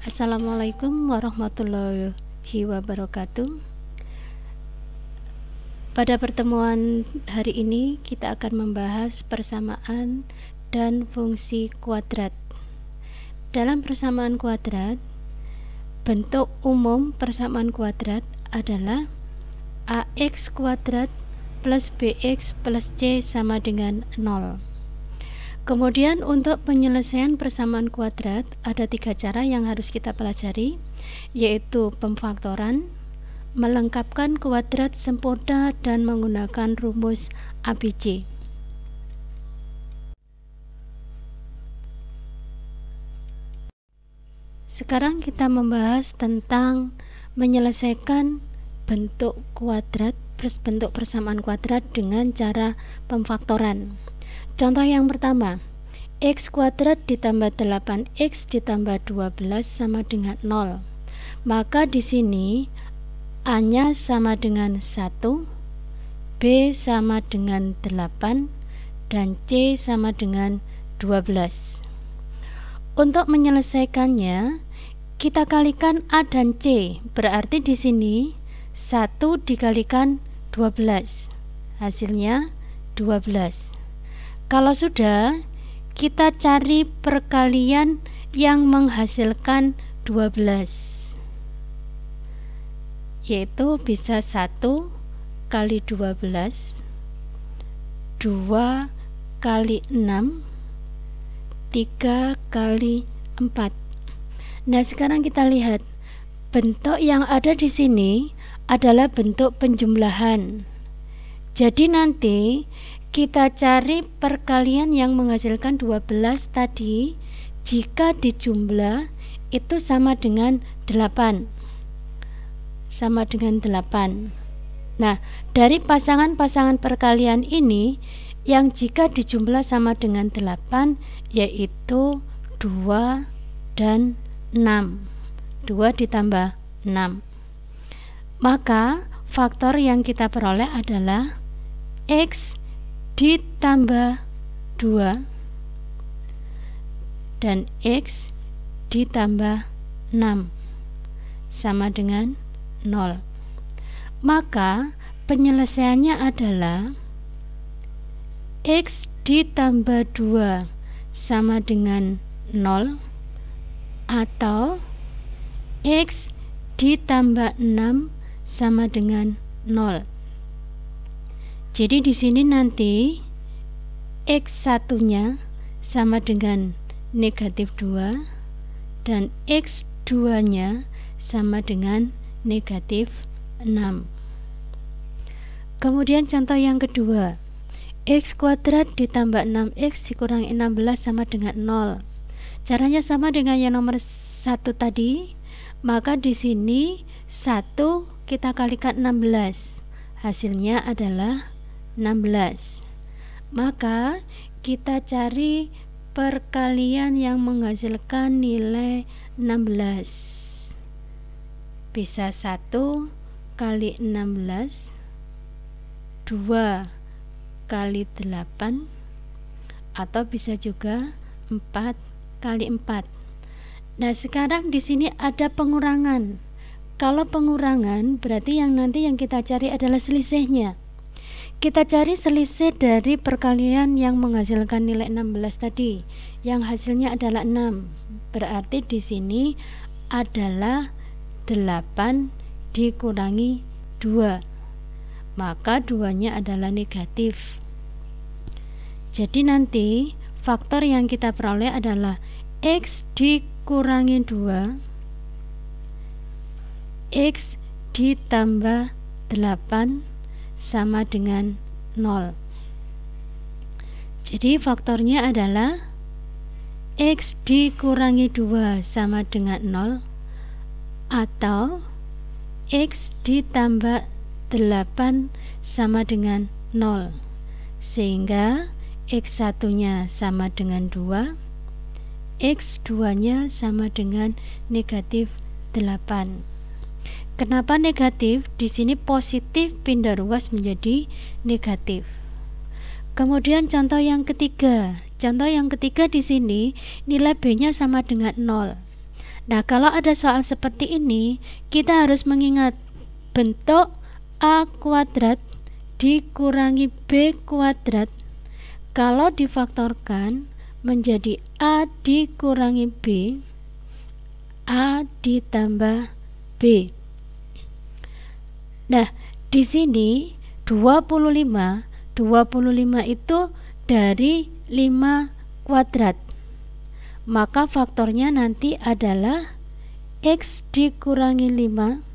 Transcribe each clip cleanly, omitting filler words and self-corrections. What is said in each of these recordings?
Assalamualaikum warahmatullahi wabarakatuh. Pada pertemuan hari ini kita akan membahas persamaan dan fungsi kuadrat. Dalam persamaan kuadrat, bentuk umum persamaan kuadrat adalah ax kuadrat plus bx plus c sama dengan 0. Kemudian untuk penyelesaian persamaan kuadrat ada 3 cara yang harus kita pelajari, yaitu pemfaktoran, melengkapkan kuadrat sempurna, dan menggunakan rumus ABC. Sekarang kita membahas tentang menyelesaikan bentuk kuadrat bentuk persamaan kuadrat dengan cara pemfaktoran. Contoh yang pertama, x kuadrat ditambah 8x ditambah 12 sama dengan 0. Maka di sini A-nya sama dengan 1, B sama dengan 8, dan C sama dengan 12. Untuk menyelesaikannya, kita kalikan A dan C. Berarti di sini 1 dikalikan 12. Hasilnya 12. Kalau sudah, kita cari perkalian yang menghasilkan 12, yaitu bisa 1 kali 12, 2 kali 6, 3 kali 4. Nah, sekarang kita lihat bentuk yang ada di sini adalah bentuk penjumlahan. Jadi nanti kita cari perkalian yang menghasilkan 12 tadi, jika dijumlah itu sama dengan 8. Sama dengan 8. Nah, dari pasangan-pasangan perkalian ini, yang jika dijumlah sama dengan 8, yaitu 2 dan 6. 2 ditambah 6. Maka faktor yang kita peroleh adalah X ditambah 2 dan X ditambah 6 sama dengan 0. Maka penyelesaiannya adalah X ditambah 2 sama dengan 0 atau X ditambah 6 sama dengan 0. Jadi di sini nanti X1-nya sama dengan negatif 2 dan X2-nya sama dengan negatif 6. Kemudian contoh yang kedua, X kuadrat ditambah 6X dikurangi 16 sama dengan 0. Caranya sama dengan yang nomor 1 tadi, maka di sini 1 kita kalikan 16. Hasilnya adalah 16. Maka kita cari perkalian yang menghasilkan nilai 16. Bisa 1 kali 16, 2 kali 8, atau bisa juga 4 kali 4. Nah, sekarang di sini ada pengurangan. Kalau pengurangan berarti yang nanti yang kita cari adalah selisihnya. Kita cari selisih dari perkalian yang menghasilkan nilai 16 tadi, yang hasilnya adalah 6. Berarti di sini adalah 8 dikurangi 2. Maka 2-nya adalah negatif. Jadi nanti faktor yang kita peroleh adalah X dikurangi 2, X ditambah 8 sama dengan 0. Jadi faktornya adalah X dikurangi 2 sama dengan 0 atau X ditambah 8 sama dengan 0. Sehingga X1-nya sama dengan 2, X2-nya sama dengan negatif 8. Kenapa negatif? Di sini positif pindah ruas menjadi negatif. Kemudian contoh yang ketiga. Contoh yang ketiga di sini nilai B-nya sama dengan 0. Nah, kalau ada soal seperti ini, kita harus mengingat bentuk A kuadrat dikurangi B kuadrat kalau difaktorkan menjadi A dikurangi B, A ditambah B. Nah, di sini 25 itu dari 5 kuadrat. Maka faktornya nanti adalah X dikurangi 5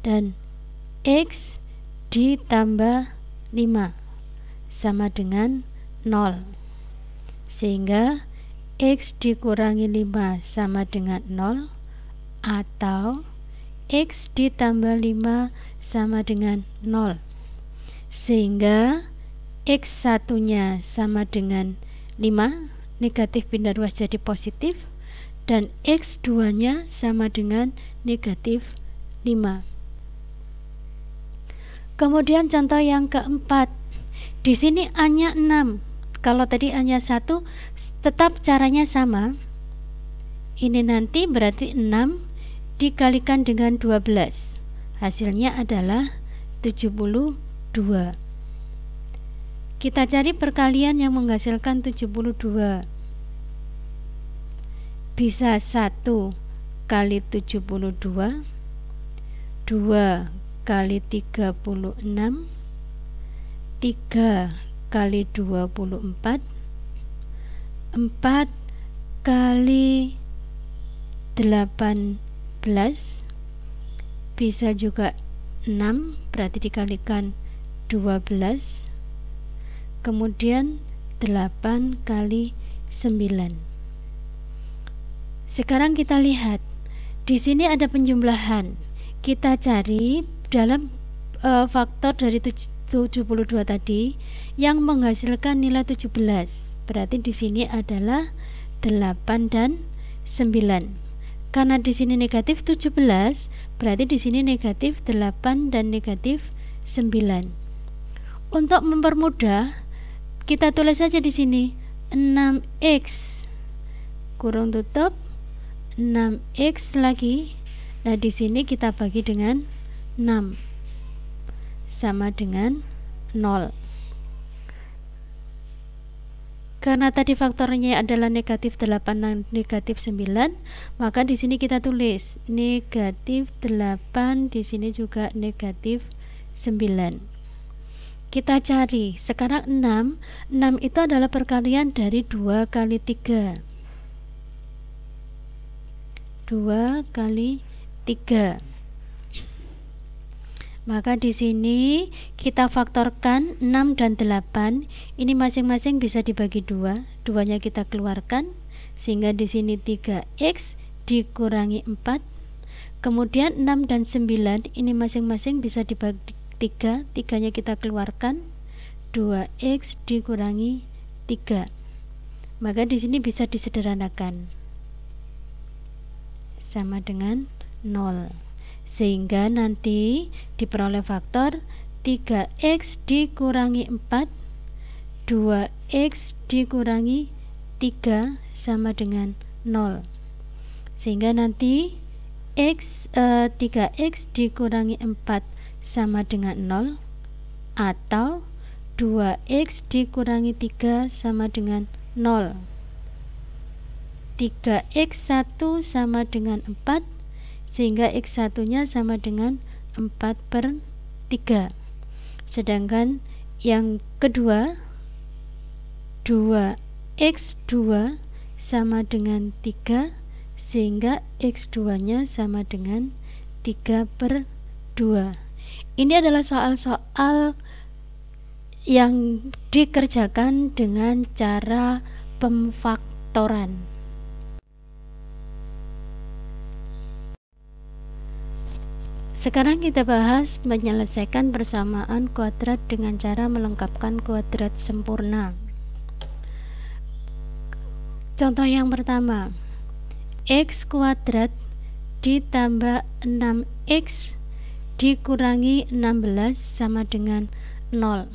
dan X ditambah 5 sama dengan 0. Sehingga X dikurangi 5 sama dengan 0 atau X ditambah 5 sama dengan 0. Sehingga X1 nya sama dengan 5, negatif pindah ruas jadi positif, dan X2 nya sama dengan negatif 5. Kemudian contoh yang keempat, di sini A-nya 6. Kalau tadi A-nya 1, tetap caranya sama. Ini nanti berarti 6 dikalikan dengan 12. Hasilnya adalah 72. Kita cari perkalian yang menghasilkan 72. Bisa 1 kali 72, 2 kali 36, 3 kali 24, 4 kali 18, bisa juga 6, berarti dikalikan 12, kemudian 8 kali 9. Sekarang kita lihat, di sini ada penjumlahan. Kita cari dalam faktor dari 72 tadi yang menghasilkan nilai 17. Berarti di sini adalah 8 dan 9. Karena di sini negatif 17, berarti di sini negatif 8 dan negatif 9. Untuk mempermudah, kita tulis saja di sini 6x kurung tutup 6x lagi. Nah, di sini kita bagi dengan 6 sama dengan 0. Karena tadi faktornya adalah negatif 8 dan negatif 9, maka di sini kita tulis negatif 8, di sini juga negatif 9. Kita cari, sekarang 6 itu adalah perkalian dari 2 kali 3. 2 kali 3. Maka di sini kita faktorkan 6 dan 8. Ini masing-masing bisa dibagi 2. 2-nya kita keluarkan, sehingga di sini 3x dikurangi 4. Kemudian 6 dan 9 ini masing-masing bisa dibagi 3, 3-nya kita keluarkan, 2x dikurangi 3. Maka di sini bisa disederhanakan sama dengan 0. Sehingga nanti diperoleh faktor 3x dikurangi 4, 2x dikurangi 3 sama dengan 0. Sehingga nanti 3x dikurangi 4 sama dengan 0, atau 2x dikurangi 3 sama dengan 0. 3x1 sama dengan 4, sehingga x1 nya sama dengan 4/3. Sedangkan yang kedua, 2x2 sama dengan 3, sehingga x2 nya sama dengan 3/2. Ini adalah soal-soal yang dikerjakan dengan cara pemfaktoran. Sekarang kita bahas menyelesaikan persamaan kuadrat dengan cara melengkapkan kuadrat sempurna. Contoh yang pertama, x kuadrat ditambah 6x dikurangi 16 sama dengan 0.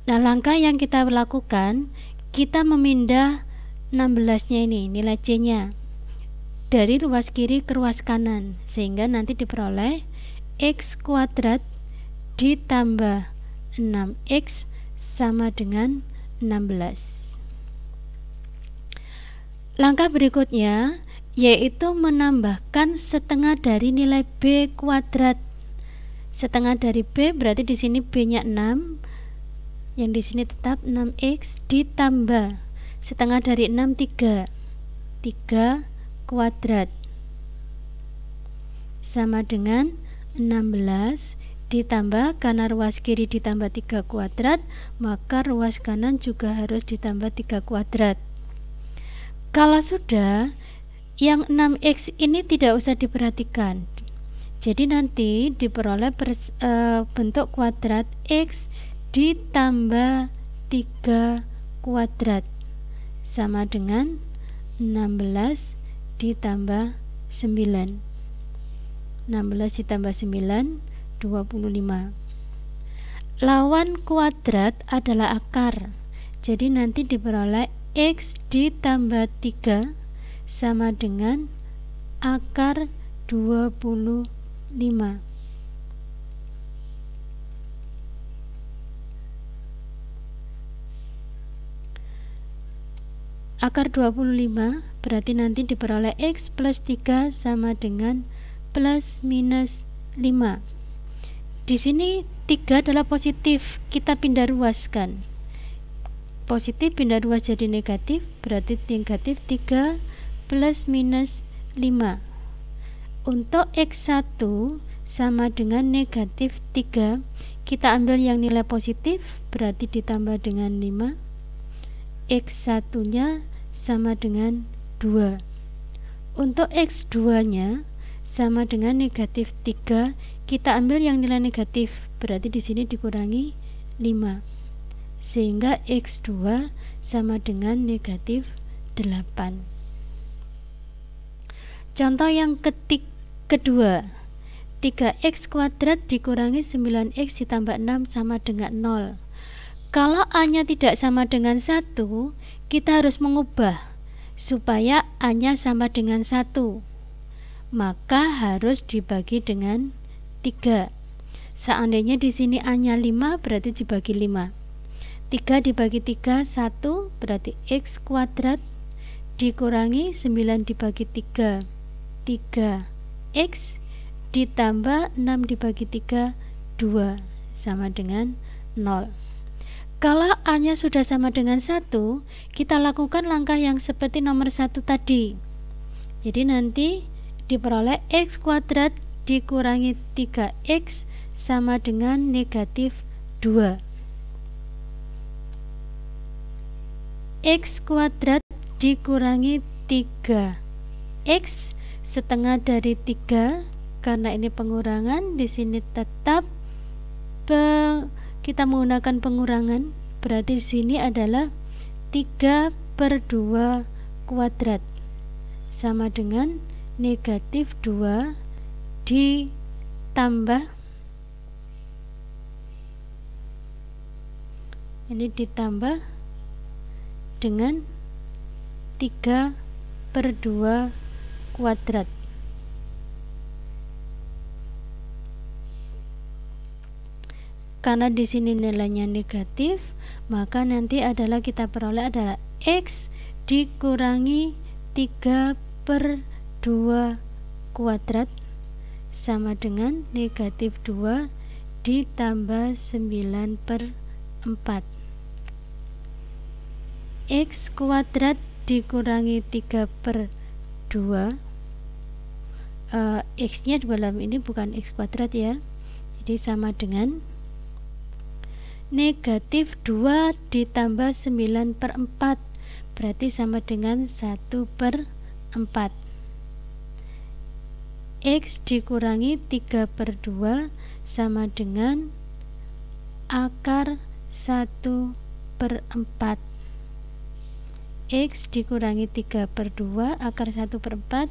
Nah, langkah yang kita lakukan, kita memindah 16 nya ini, nilai c nya. dari ruas kiri ke ruas kanan, sehingga nanti diperoleh X kuadrat ditambah 6X sama dengan 16. Langkah berikutnya yaitu menambahkan setengah dari nilai B kuadrat. Setengah dari B berarti di sini B-nya 6, yang di sini tetap 6X ditambah setengah dari 6 3 kuadrat sama dengan 16 ditambah, karena ruas kiri ditambah 3 kuadrat, maka ruas kanan juga harus ditambah 3 kuadrat. Kalau sudah, yang 6X ini tidak usah diperhatikan. Jadi nanti diperoleh bentuk kuadrat X ditambah 3 kuadrat sama dengan 16 ditambah 9. 16 ditambah 9 25. Lawan kuadrat adalah akar. Jadi nanti diperoleh X ditambah 3 sama dengan akar 25. Akar 25 berarti nanti diperoleh X plus 3 sama dengan plus minus 5. Di sini 3 adalah positif, kita pindah ruaskan. Positif pindah ruas jadi negatif, berarti negatif 3 plus minus 5. Untuk X1 sama dengan negatif 3, kita ambil yang nilai positif, berarti ditambah dengan 5. X1 nya sama dengan 2. Untuk X2 nya sama dengan negatif 3, kita ambil yang nilai negatif, berarti di sini dikurangi 5, sehingga X2 sama dengan negatif 8. Contoh yang kedua, 3X kuadrat dikurangi 9X ditambah 6 sama dengan 0. Kalau A-nya tidak sama dengan 1, kita harus mengubah supaya A-nya sama dengan 1. Maka harus dibagi dengan 3. Seandainya di sini A-nya 5, berarti dibagi 5. 3 dibagi 3 1, berarti X kuadrat dikurangi 9 dibagi 3 3X ditambah 6 dibagi 3 2 sama dengan 0. Kalau A-nya sudah sama dengan 1, kita lakukan langkah yang seperti nomor 1 tadi. Jadi nanti diperoleh X kuadrat dikurangi 3X sama dengan negatif 2. X kuadrat dikurangi 3X setengah dari 3, karena ini pengurangan, di sini tetap kita menggunakan pengurangan, berarti di sini adalah 3/2 kuadrat sama dengan negatif 2 ditambah ini ditambah dengan 3/2 kuadrat. Karena di sini nilainya negatif, maka nanti adalah kita peroleh adalah X dikurangi 3/2 kuadrat sama dengan negatif 2 ditambah 9/4. X kuadrat dikurangi 3/2, X nya dalam ini bukan X kuadrat ya, jadi sama dengan negatif 2 ditambah 9/4, berarti sama dengan 1/4. X dikurangi 3/2 sama dengan akar 1/4. X dikurangi 3/2 akar 1/4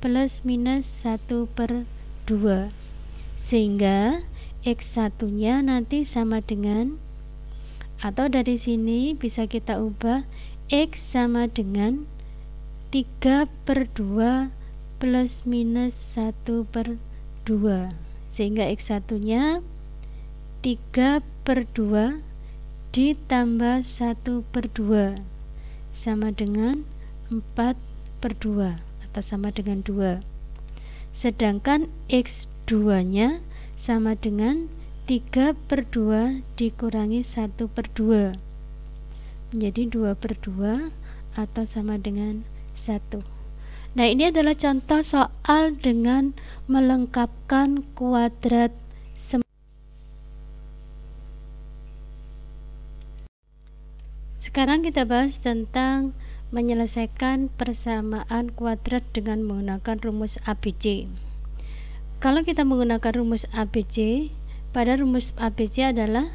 plus minus 1/2, sehingga X1 nya nanti sama dengan, atau dari sini bisa kita ubah, X sama dengan 3/2 plus minus 1/2, sehingga X1 nya 3/2 ditambah 1/2 sama dengan 4/2 atau sama dengan 2. Sedangkan X2 nya sama dengan 3/2 dikurangi 1/2, menjadi 2/2 atau sama dengan 1. Nah, ini adalah contoh soal dengan melengkapkan kuadrat. Sekarang kita bahas tentang menyelesaikan persamaan kuadrat dengan menggunakan rumus ABC. Kalau kita menggunakan rumus ABC, pada rumus ABC adalah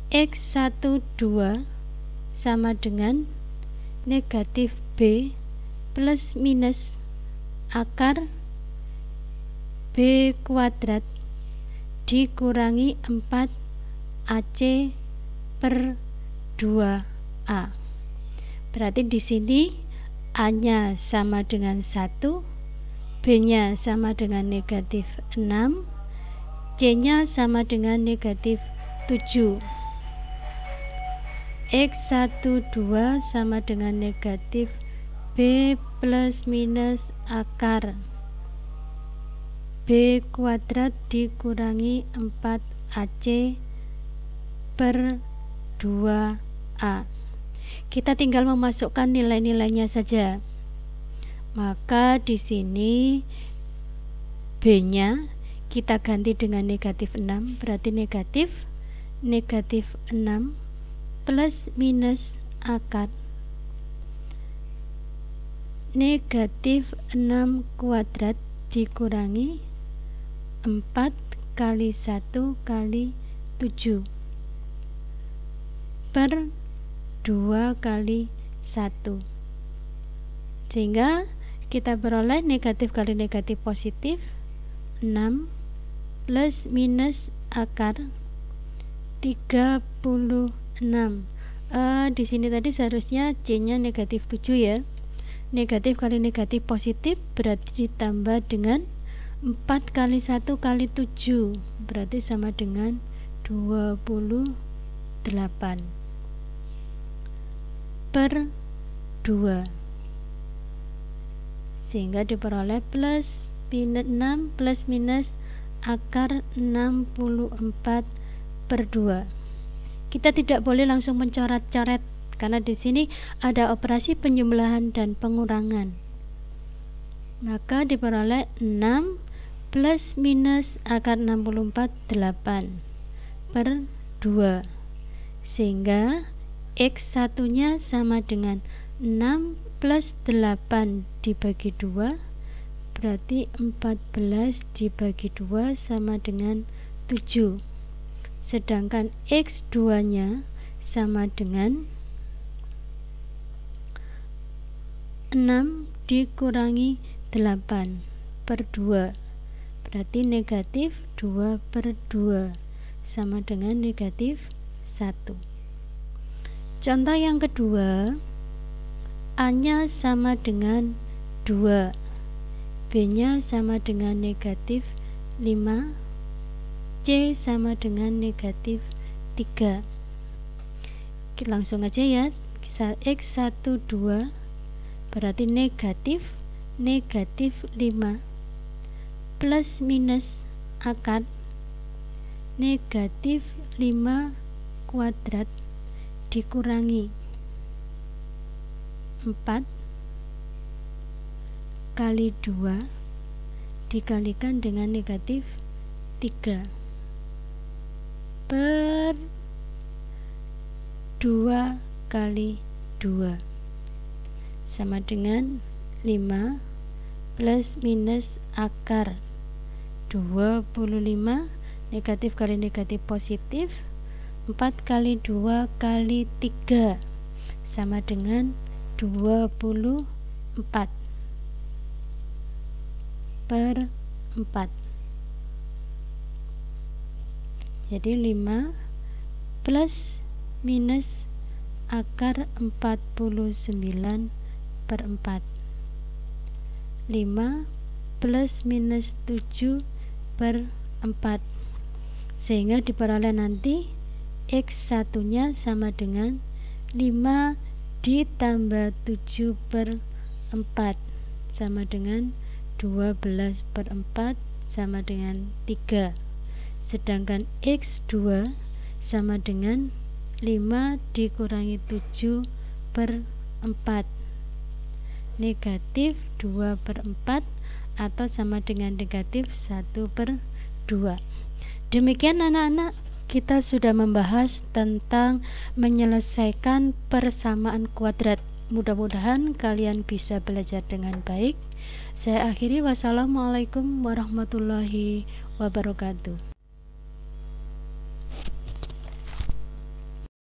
X12 sama dengan negatif B plus minus akar B kuadrat dikurangi 4 AC per 2A. Berarti di sini A-nya sama dengan 1, B-nya sama dengan negatif 6, C-nya sama dengan negatif 7. X12 sama dengan negatif B plus minus akar B kuadrat dikurangi 4 AC per 2A. Kita tinggal memasukkan nilai-nilainya saja. Maka di sini B-nya kita ganti dengan negatif 6, berarti negatif 6 plus minus akar negatif 6 kuadrat dikurangi 4 kali 1 kali 7 per 2 kali 1, sehingga kita beroleh negatif kali negatif positif 6 plus minus akar 36. Di sini tadi seharusnya C-nya negatif 7 ya. Negatif kali negatif positif berarti ditambah dengan 4 kali 1 kali 7, berarti sama dengan 28 per 2, sehingga diperoleh plus minus 6 plus minus akar 64 per 2. Kita tidak boleh langsung mencoret-coret karena di sini ada operasi penjumlahan dan pengurangan. Maka diperoleh 6 plus minus akar 64 8 per 2, sehingga X1 nya sama dengan 6 plus 8 dibagi 2, berarti 14 dibagi 2 sama dengan 7. Sedangkan X2 nya sama dengan 6 dikurangi 8 per 2, berarti negatif 2 per 2 sama dengan negatif 1. Contoh yang kedua, A-nya sama dengan 2, B-nya sama dengan negatif 5, C sama dengan negatif 3. Kita langsung aja ya. X12 berarti negatif 5 plus minus akar negatif 5 kuadrat dikurangi 4 kali 2 dikalikan dengan negatif 3 per 2 kali 2 sama dengan 5 plus minus akar 25, negatif kali negatif positif, 4 kali 2 kali 3 sama dengan 24 per 4. Jadi 5 plus minus akar 49 per 4. 5 plus minus 7 per 4, sehingga diperoleh nanti X1 nya sama dengan 5 ditambah 7 per 4 sama dengan 12 per 4 sama dengan 3. Sedangkan X2 sama dengan 5 dikurangi 7 per 4, negatif 2 per 4 atau sama dengan negatif 1 per 2. Demikian anak-anak, kita sudah membahas tentang menyelesaikan persamaan kuadrat. Mudah-mudahan kalian bisa belajar dengan baik. Saya akhiri, wassalamualaikum warahmatullahi wabarakatuh.